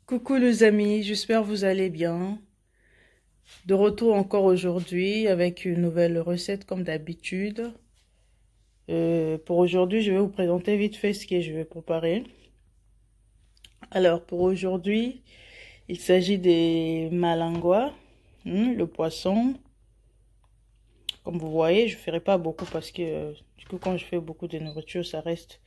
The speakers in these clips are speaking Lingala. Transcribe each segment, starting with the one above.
Coucou les amis, j'espère que vous allez bien. De retour encore aujourd'hui avec une nouvelle recette comme d'habitude. Pour aujourd'hui, je vais vous présenter vite fait ce que je vais préparer. Alors pour aujourd'hui, il s'agit des malangois, le poisson. Comme vous voyez, je ne ferai pas beaucoup parce que du coup quand je fais beaucoup de nourriture, ça reste.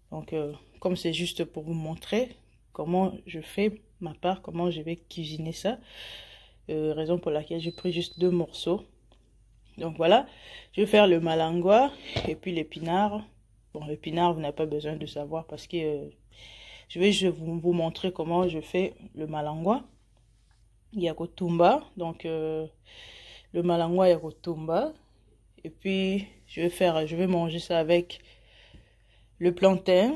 Donc comme c'est juste pour vous montrer comment je fais ma part, comment je vais cuisiner ça. Raison pour laquelle j'ai pris juste 2 morceaux. Donc voilà, je vais faire le malangua et puis l'épinard. Bon, l'épinard, vous n'avez pas besoin de savoir parce que je vais vous montrer comment je fais le malangua. Il y a kotumba, donc le malangua il y a kotumba. Et puis je vais manger ça avec le plantain.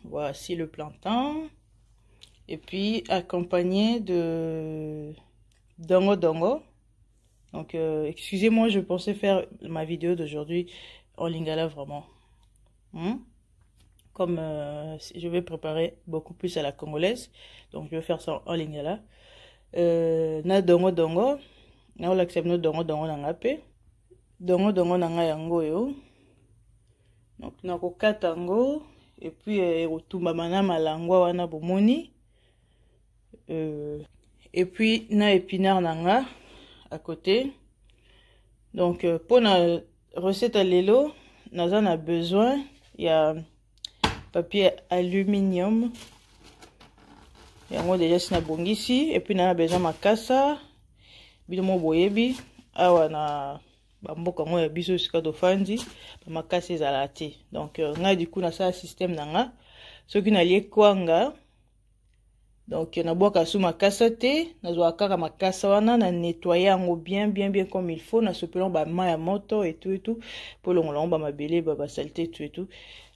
Voici le plantain. Et puis accompagné de dongo dongo. Donc excusez-moi, je pensais faire ma vidéo d'aujourd'hui en lingala vraiment. Comme je vais préparer beaucoup plus à la congolaise, donc je vais faire ça en lingala. Na dongo dongo, na olakisem no dongo dongo na ngape. Dongo dongo na nga yango yo. Donc na kokata yango et puis otumba mana malangwa wana bomoni. Et puis na épinard nanga à côté. Donc pour la recette à l'élo, nous avons besoin il y a papier aluminium. Il y a déjà sina bongisi et puis nous avons besoin makasa bidomo boyebi awa na bamboka ngo ya biso sika do fandi makasa ezalati. Donc nga du coup na ça système nanga soki na lié kwanga. Donc na boka sous makasa te nazwa kaka makasa wana na nettoyer yango bien comme il faut na sopelon ba ma ya moto et tout pour longolongo ba mabele ba saleté tout.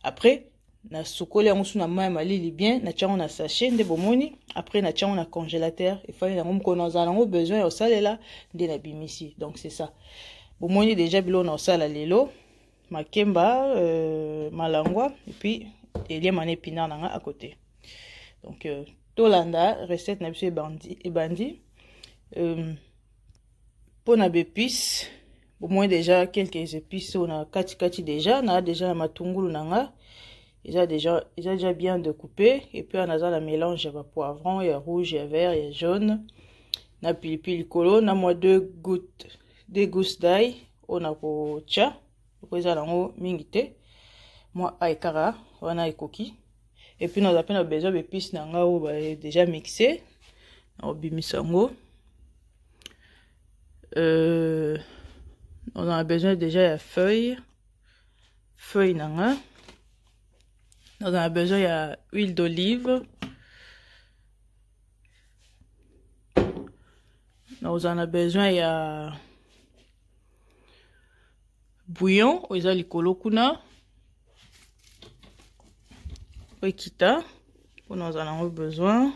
Après na sokoli yango sous na ma ya malili bien na tiango na sachet nde bomoni. Après na tiango na congélateur et fallait yango mko na zango besoin au salela nde na bimisi. Donc c'est ça bomoni déjà bilo na sala lelo makemba malangwa et puis elie mané épinard nanga à côté. Donc tolanda recette na biso ebandi pour na bépice au moins déjà quelques épices on a kati déjà na déjà matungulu nanga déjà bien découpé et puis on a ça la mélange ya poivron ya rouge ya vert ya jaune na pilipili kolo na moi 2 gousses d'ail on a ko tia ko za lango mingi te moi aikara wana ekoki. Et puis nous avons besoin d'épices déjà mixées. On bimisango. On a besoin déjà de feuilles nanga. On a besoin d'huile d'olive. Nous en a besoin de bouillon. Ils ont likolo kuna. Kita on en a besoin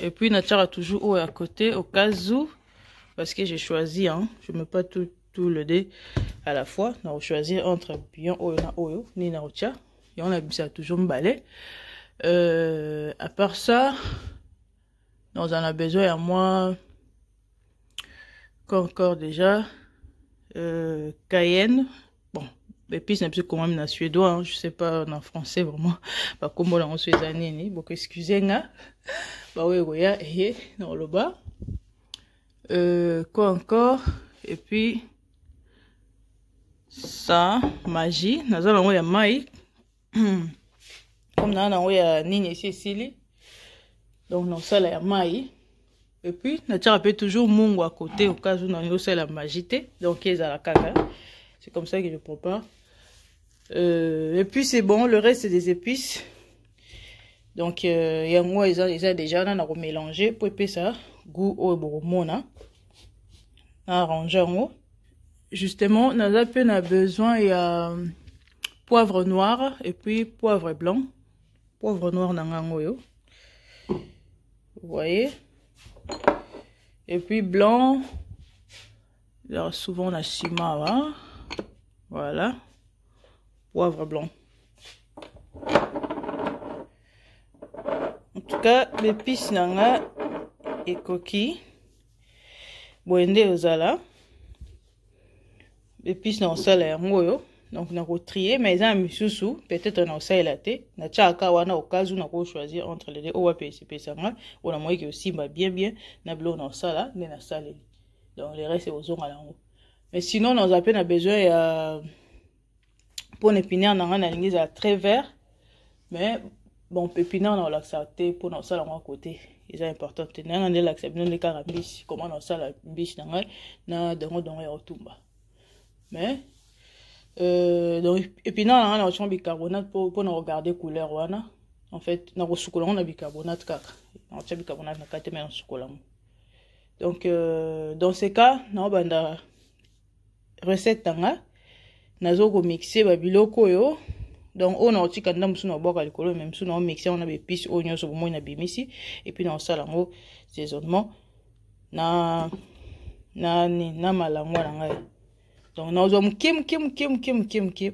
et puis natara toujours au à côté au cas où parce que j'ai choisi je mets pas tout le dé à la fois on a choisi entre bouillon oyo ni na ocha et on a bisa toujours m'balé à part ça on en a besoin à moi encore déjà cayenne. Bon épices n'est plus quand même en suédois, je sais pas en français vraiment. Pas comme on se les années, donc excusez-moi. Bah oui, et dans le bas. Quoi encore? Et puis ça, magie. Nous allons ya maï. Comme nous avons ya nini Cécilie. Donc nous ça la maï. Et puis nous avons toujours mungo à côté au cas où nous avons ça la magie. Donc ils a la caca. C'est comme ça que je prépare. Et puis c'est bon, le reste c'est des épices. Donc yango ils ont déjà on a remélangé pour épicer ça goût au boromona. Arranger en haut. Justement, on a besoin il y a poivre noir et puis poivre blanc. Poivre noir nangango yo. Vous voyez? Et puis blanc. Alors souvent on a cima, voilà. Poivre blanc. cas l'épice nanga et coquille boende ozala l'épice na osala yango yo donc na ko trier mais ça misusu peut-être na osala te na chaka wana okazu na ko choisir entre les deux o wa pesi pesanga on a moyen que aussi bien na blo na osala mais na salé donc le reste aux ongala yango mais sinon nous avons a besoin ya pour épinaire nanga na lingi za très vert mais bon pépinaire na laxaté pour na osala à côté c'est important na ndé laxaté non les carambis comment na osala biche nanga na dongo ya otumba mais donc épinaire nanga na ochon bicarbonate pour na regarder couleur wana en fait na kosukola on a bicarbonate kaka na ochon bicarbonate na kate mais na sukola donc dans ce cas na banda recette tanga nazo ko mixer ba biloko yo donc on a aussi quand même sous boka likolo même sous on mixer on a épices oignons so mo na bimisi et puis na sala ngo saisonnement na malango na ngai donc na ozo kim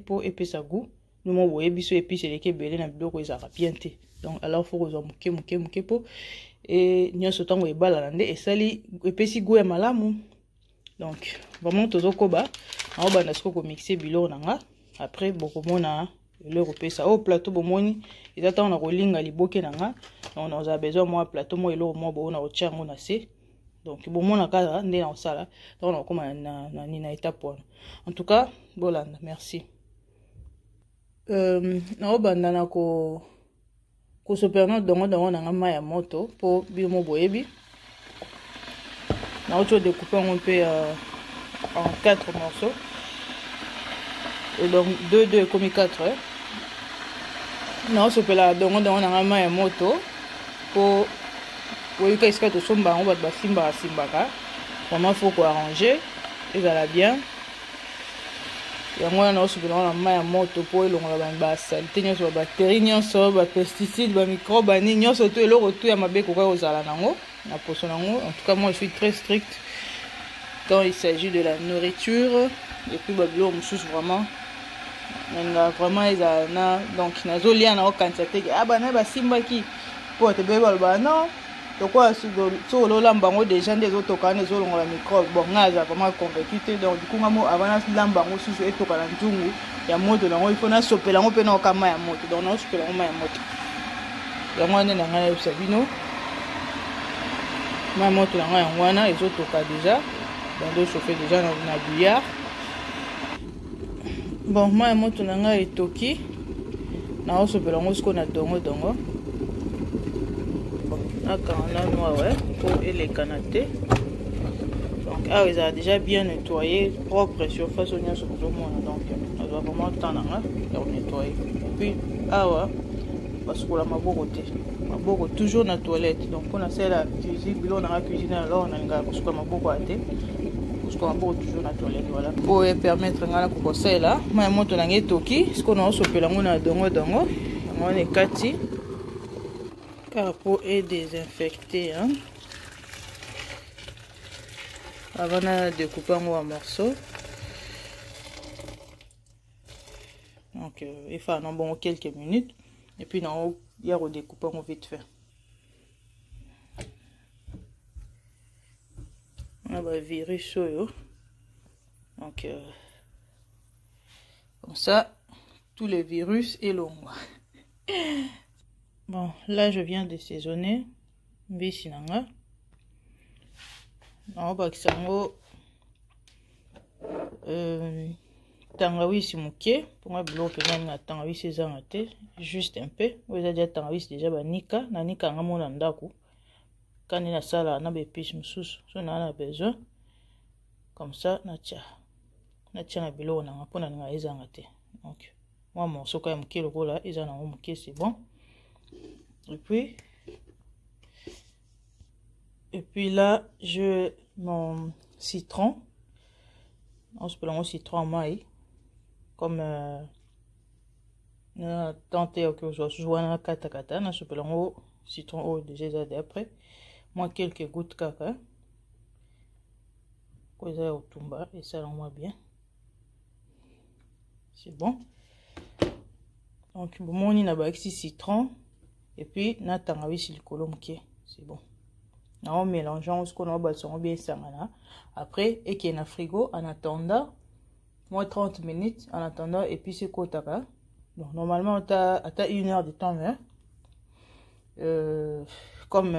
pour épisa goût nous mo boye biso épices eleke belé na biloko ezaka bien te donc alors faut ozo kim pour et nyonso tango ebala na nde esali epesi goût ya malamu donc vraiment tozo koba on va na mixer biloko nanga après boko mona le repesa au plateau bomoni ils attendent na kolinga liboke nanga on a besoin moi plateau moi elo moi bo na ochango na se donc bomona kala nde na osala donc on koma na étape en tout cas bolanda merci na obanda na ko soperno dongo nanga ma ya moto po bimo boyebi na autre découper un peu en 4 morceaux et donc 2 comme 4 non c'est la dongo na ma ya moto pour oui qu'est-ce que tu somba on va simba vraiment faut ko arranger et ça va bien yango na osukula na ma ya moto po elongola ba saleté nyonso ba bactéries nyonso ba pesticides ba microbes ni nyonso to eloko to ya mabe ko kozala nango na poso nango. En tout cas moi je suis très strict quand il s'agit de la nourriture et puis babilo mususu vraiment vraiment ezana donc nazolia na quantité ah bana ba simbaki po te beba ba non donc quoi sur le lambango déjà des autres quand les autres ont la microbe bon ngaza vraiment convaincu donc du coup ngamo avant lambango sous et to kana njungu ya moto nango il faut na sopela ngo pe na kama ya moto donc na sopela ngo ya moto ya ngwana na ngana sabino ma moto na ngana ngwana les autres ka déjà dans deux chauffer déjà na bouillard bon ma moto na ngana etoki na sopela ngo ce na dongo akana noir ouais pour les canatés donc ah ils ont déjà bien nettoyé propre surface au niveau sur le monde donc on doit vraiment tendre pour nettoyer et puis ah ouais parce que la maboko toujours na toilette donc on a celle la cuisine bilon dans la cuisine alors on a nga parce que maboko até parce que maboko toujours na toilette voilà pour permettre ngala ko conseil là ma moto na ngetoki ce qu'on a sopela ngona dongo on est kati pour désinfecter hein? Avant de découper en morceaux donc il faut en bon quelques minutes et puis il y a redécouper en vite fait on a le virus donc comme ça tous les virus est long. Bon, là je viens de saisonner mbisi nanga. On va kisango tangawizi muke pour moi bloquer même na tangawizi ezanga juste un peu. Vous avez déjà tangawizi déjà banika na nika ngamo na ndako. Quand na sala na bepiche mususu so na besoin comme ça na tia na bilo na pona nga ezanga te. Donc moi morceau quand même muke lokola ezana muke c'est bon. Et puis là, je mon citron. On se peut le citron maï. Comme tenter que je joue à kata. On se peut le citron déjà d'après. Moi, quelques gouttes de caca. Quoi au tumba. Et ça, moi bien. C'est bon. Donc, bon, on a ici citron. et puis na tangawizi likolo moke. C'est bon. On mélange ce qu'on a besoin bien sangana. Après et qui est na frigo en attendant moins 30 minutes en attendant et puis c'est quoi taka. Donc normalement tu as 1 heure de temps hein. Comme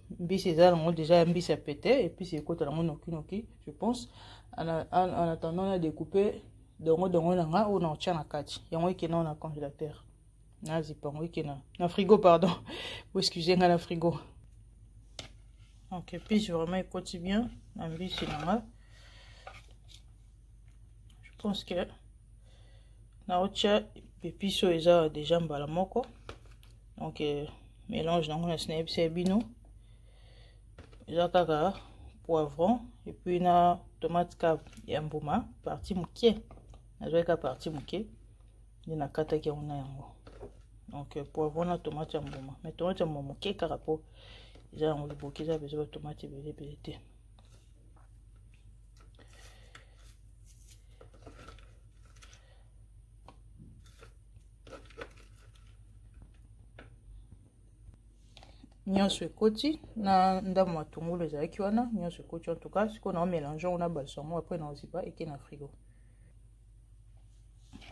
bis on déjà un bis à péter et puis c'est quoi la noki je pense en attendant on a découpé dongo nanga ou na tcha na kati yango qui na congélateur na zipango qui na frigo pardon vous excusez nga na frigo. Donc et puis je vraiment écoute bien na bis nanga. Je pense que na tcha épices eza déjà mbala moko. Donc mélange dans un snap c'est bino. Eza kaka poivron et puis na tomate cap ya mbuma partie mokie. Na zoeka partie mokie. Ni na kata ki on a yango. Donc poivron na tomate ya mbuma. Mais tomate ya mbuma mokie kaka po eza yango liboki eza besoin de tomate belé te. Nyonso ekoti na ndamu matungulu ezalaki wana nyonso ekoti en tout cas siko na mélange on a balsamo après na ozipa et na frigo.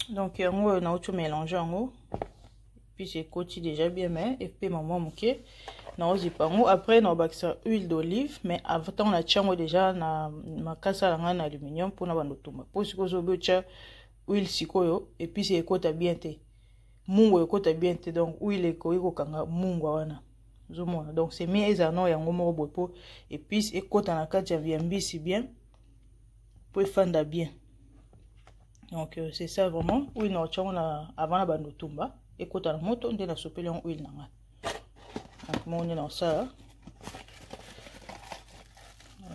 Donc yango na auto mélanger yango puis c'est ekoti déjà bien mais et puis maman moké na ozipa yango après na bakisa huile d'olive mais avant on a tchango déjà na makasa langa na aluminium pour na bandotumba pour siko zo becha huile sikoyo et puis c'est ekota bien te mungo ekota bien te donc huile ekoiko kanga mungo wana. Donc c'est mieux ezano yango moko bopo et puis ekota na kati ya viambi si bien pour fanda bien. Donc c'est ça vraiment huile na tchango na avant na bandotumba ekota na moto nde na sopeli en huile nanga. Donc mon na ça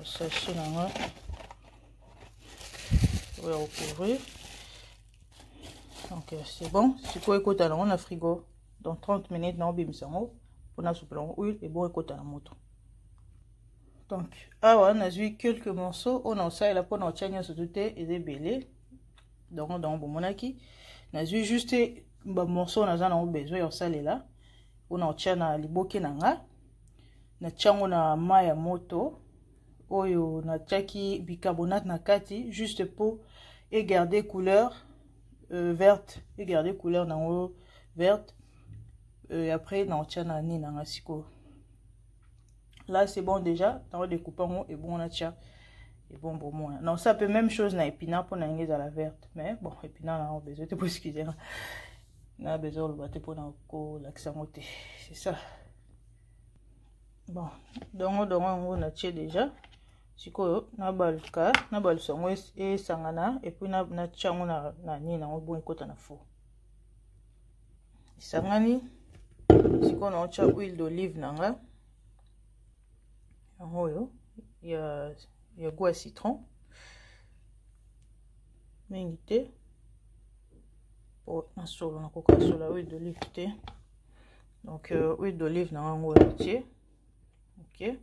sachet nanga on va recouvrir. Donc c'est bon c'est quoi ekota na on a frigo dans 30 minutes na obimisango. On a souple en huile et bon écoute à la moto. Donc, on a vu quelques morceaux. On a ça et la peau en tient se douter et des belés. Donc, on a monaki. On a vu juste un morceau. On a besoin de ça là. On a tient na liboke nanga. Na tchango na maya moto. Oyo na tchaki bicarbonate na kati juste pour et garder couleur verte et garder couleur nango verte. Après na tchana ni na siko. Là c'est bon déjà, dans le découpant et bon on a tcha et bon pour moi. Non ça peut même chose na épinard pour na à la verte mais bon épinard là on besoin de pour excuser. Na besoin le battre pour na ko l'accent c'est ça. Bon donc on a tché déjà. Siko na balka na balsongo et sangana et puis na tchango na ni na bon kota na fo. Sangani siko na ocha huile d'olive nanga yango ya goût à citron mingi te po na solo na koka solo huile d'olive te. Donc huile d'olive nanga ngo tie OK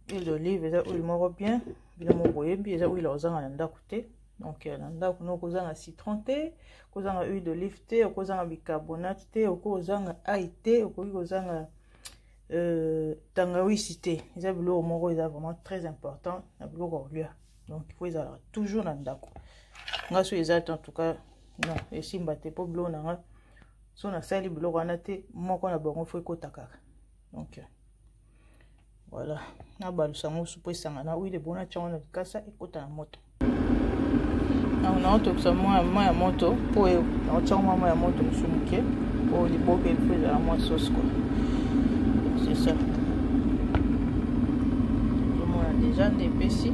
huile d'olive eza huile moko bien bila mo boyebi eza huile ozanga na ndako te. Donc na ndako no kozanga citron te kozanga huile d'olive te kozanga bicarbonate te kozanga ail te kozanga tangawizi te eza biloko moko eza vraiment très important na biloko kolia. Donc il faut ezala toujours na ndako nga so eza en tout cas non esimba te po biloko nanga so na sali biloko wana te moko na bango fo ekotaka. Donc voilà na balusango supo esanga na huile bona tchango na likasa ekota na moto. On a tout moins moto pour on tient moins moto musuke pour les beaux que fait la moins sauce quoi. C'est ça. On a déjà dépêché.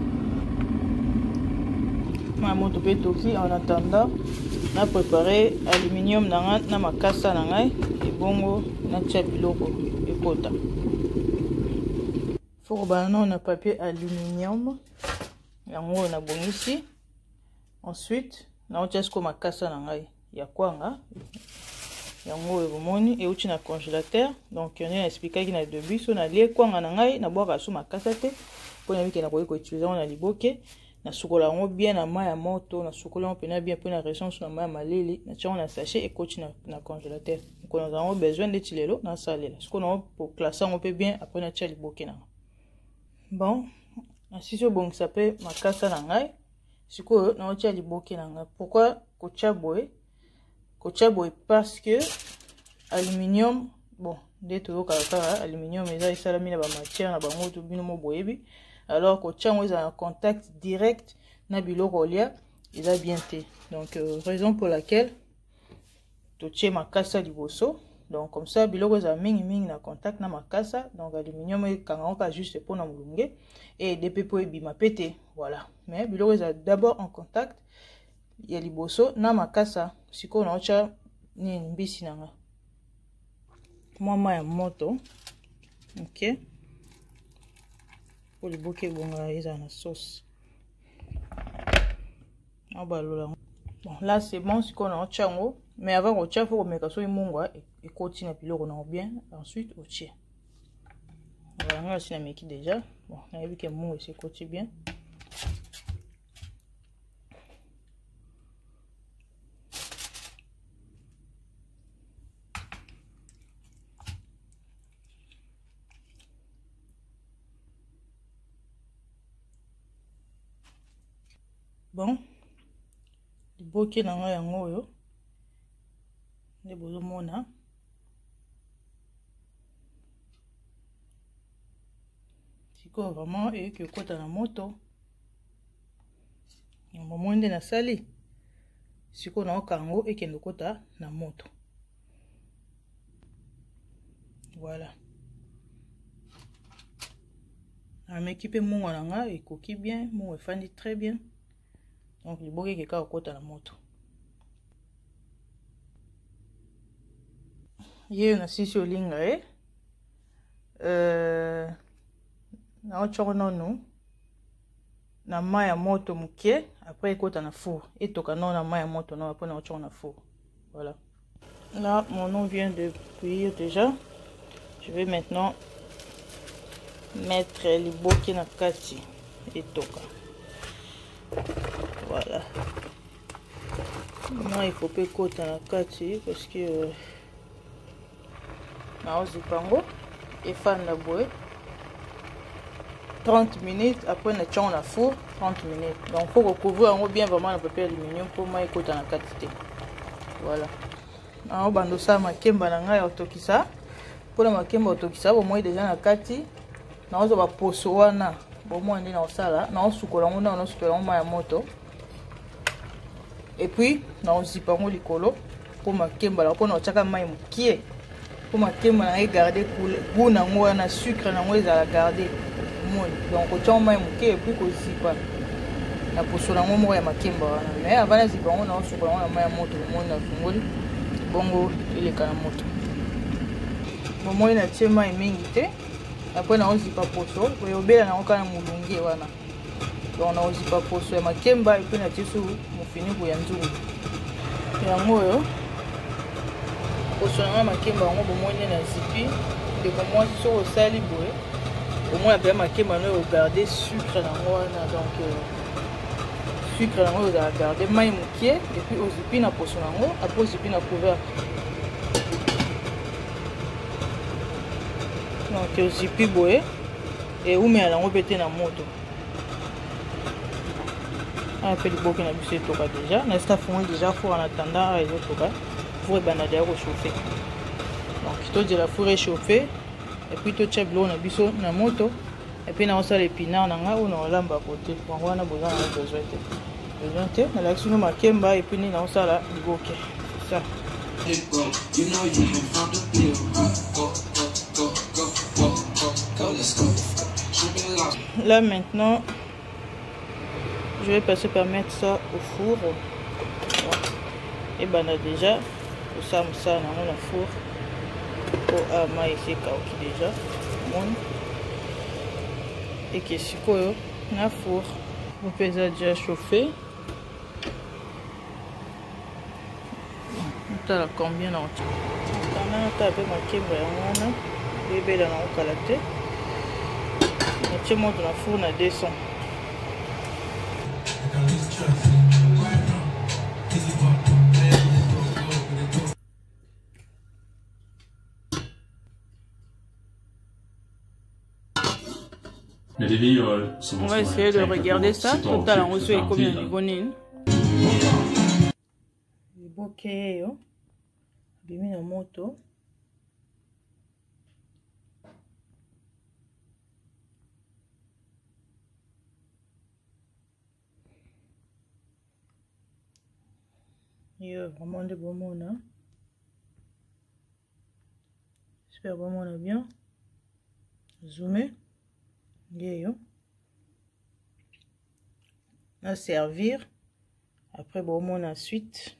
Ma moto peut toki en attendant na préparé aluminium na makasa na ngai et bongo na tia biloko ekota. Faut on a papier aluminium yango na bongisi. Ensuite, na otiasko makasa na ngai ya kwanga yango ebomoni et uti na congélateur. Donc on a expliqué na début so na lie kwanga na ngai na boka su makasa te pona miki na ko utiliser on a liboke na sukola yango bien na mai ya moto na sukola on pena bien pona ressource na mai maleli na tia on a sachet et coach na congélateur donc nous avons besoin de tilelo na salela ce qu'on a pour classer on peut bien après na tchali bokena. Bon ainsi so bon ça peut makasa na ngai siko na tchali bokena nga. Pourquoi kocha boy parce que aluminium bon de to kaka aluminium eza isalami na ba matière na bango to bino mo boyebi alors kocha ngo eza en contact direct na biloko lia eza bien te. Donc raison pour laquelle toche makasa liboso donc comme ça biloko za mingi na contact na makasa donc aluminium e kanga juste pour na mulunge et depuis pour ebima pété voilà mais biloko za d'abord en contact ya liboso na makasa siko na ocha ni mbisi nanga mama ya moto OK pour le bouquet bonga eza na sauce abalola. Bon là c'est bon siko na ocha ngo. Mais avant au tchef faut mettre sur mungwa et continue puis le on bien ensuite au tchè. Voilà, on a aussi la meki déjà. Bon, on a vu que mungwa c'est côté bien. Bon. Le bouquet na yango yo. Ne bozo mona siko vraiment et que kota na moto ya moment nde na sali siko na okango et que kota na moto voilà na équipe mon nga et koki bien mon fandi très bien donc le boke ke ka kota na moto. Ye na sisi olinga na ochoko nono na maya moto muke après ekota na four et toka non na maya moto non après na ochoko na four. Voilà. Là mon nom vient de cuire déjà. Je vais maintenant mettre les boki na kati et toka. Voilà. Moi il faut pas kota na kati parce que na zipango et fan la boue 30 minutes après na tchon na four 30 minutes donc faut recouvrir en bien vraiment le papier aluminium pour moi écoute en quantité. Voilà na bando sa makemba na ngai otokisa pour la makemba otokisa au moins déjà na kati na ozo ba poso wana au moins ndi na osala na osukola ngo na osukola ngo ya moto et puis na ozipango likolo pour makemba la pour na chaka mai mukie pour makemba na garder goût na ngo na sucre na ngo ezala garder mon donc au mai mukie et puis ko zipa na poso na ngo mo ya makemba wana mais avant na zipango na osukola ngo na mai ya moto mo na fungoli bongo ile kana moto momo ina chema mingi te après na ozipa poso oyobela na okana mulungi wana donc na ozipa poso ya makemba et puis na tisu mufiniku ya nzungu yango yo poso na makemba ngo bomoni na zipi de comment so osali boye au moins après makemba no regarder sucre na wana donc sucre na ngo za garder mai mukie et puis ozipi na poso na ngo après ozipi na couvert donc ozipi boye et umela nango pete na moto après le boke na biso toka déjà na sta fond déjà four en attendant et toka four bana déjà réchauffer donc to de la four réchauffer et puis to tcha blo na biso na moto et puis na on sala épinard na nga ou na lamba côté bon wana besoin te na l'action no makemba et puis ni na on sala boke ça you know you can find the bill là maintenant je vais passer par mettre ça au four et ben là déjà au ça dans le four pour ama ici kaoki déjà mon et que si quoi na four vous pouvez déjà chauffer tu as combien dans tu as avec ma kemba wana bébé là na okalaté tu montes dans la four na 200. Le délire, on va essayer de regarder ça. Total, on reçoit combien de bonnes. Le bokeh, yo. Bimi na moto. Yo, vraiment de bon monde, hein. J'espère vraiment on a bien. Zoomer. Yo. À servir. Après, bon, on a suite.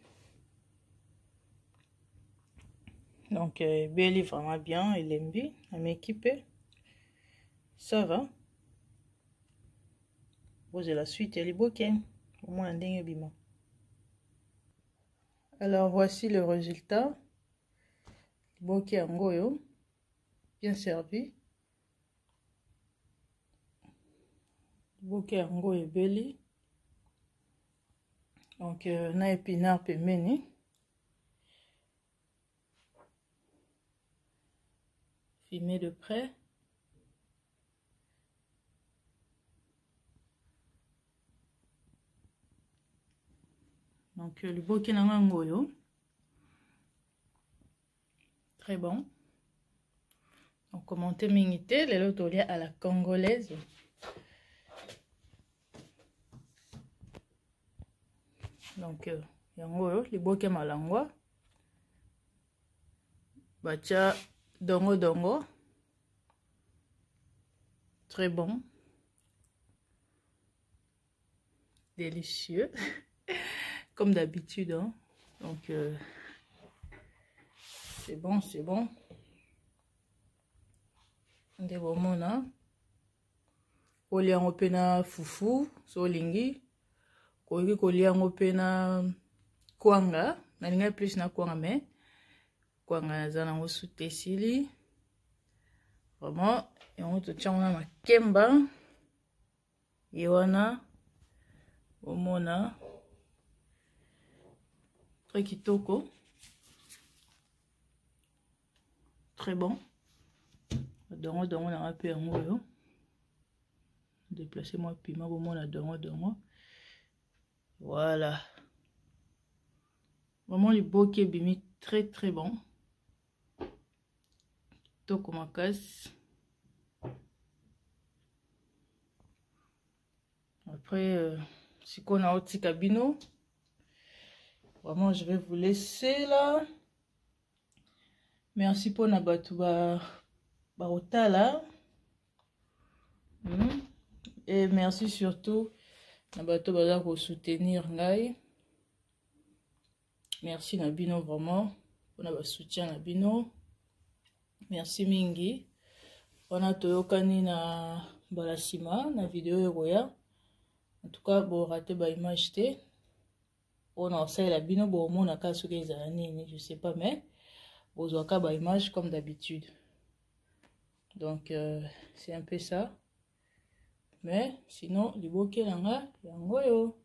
Donc, Belly vraiment bien. Il aime bien. À m'équiper. Ça va. Posez la suite. Elle est bokeh. Au moins, un dingue bima. Alors, voici le résultat. Bokeh en goyo. Bien servi. Bokeh en goyo Belly. Donc, na épinard pemeni. Filmé de près. Donc, le bokeh nangangoyo. Très bon. Donc, commentez mingité, les lotos à la congolaise. Donc, yango, le bokeh malangwa. Bacha dongo dongo. Très bon. Délicieux. Comme d'habitude, hein. Donc, c'est bon, c'est bon. Des moments là. Koliango pena fufu, so lingi. Koliango pena kwanga. Nalinga plus na kwanga mais. Kwanga zanango sute sili. Vraiment, et on te tient na makemba. Yewana. Omona. Très kitoko. Très bon. Dongo dongo na un peu en haut. Déplacez-moi piment au moins la dongo dongo. Voilà. Vraiment le bokeh bimi très très bon. Toko makas. Après, si qu'on a aussi cabino. Vraiment, je vais vous laisser là. Merci pour Nabatuba Barotala. Et merci surtout Nabatuba pour soutenir Ngai. Merci Nabino vraiment pour notre soutien Nabino. Merci Mingi. On a toyokani na balasima na vidéo eroya. En tout cas, bon raté ba image té. On a ça la bino bon mon a ka soki ezalani, je sais pas mais bozwaka ba image comme d'habitude. Donc c'est un peu ça. Mais sinon, le bokeh nanga yango yo.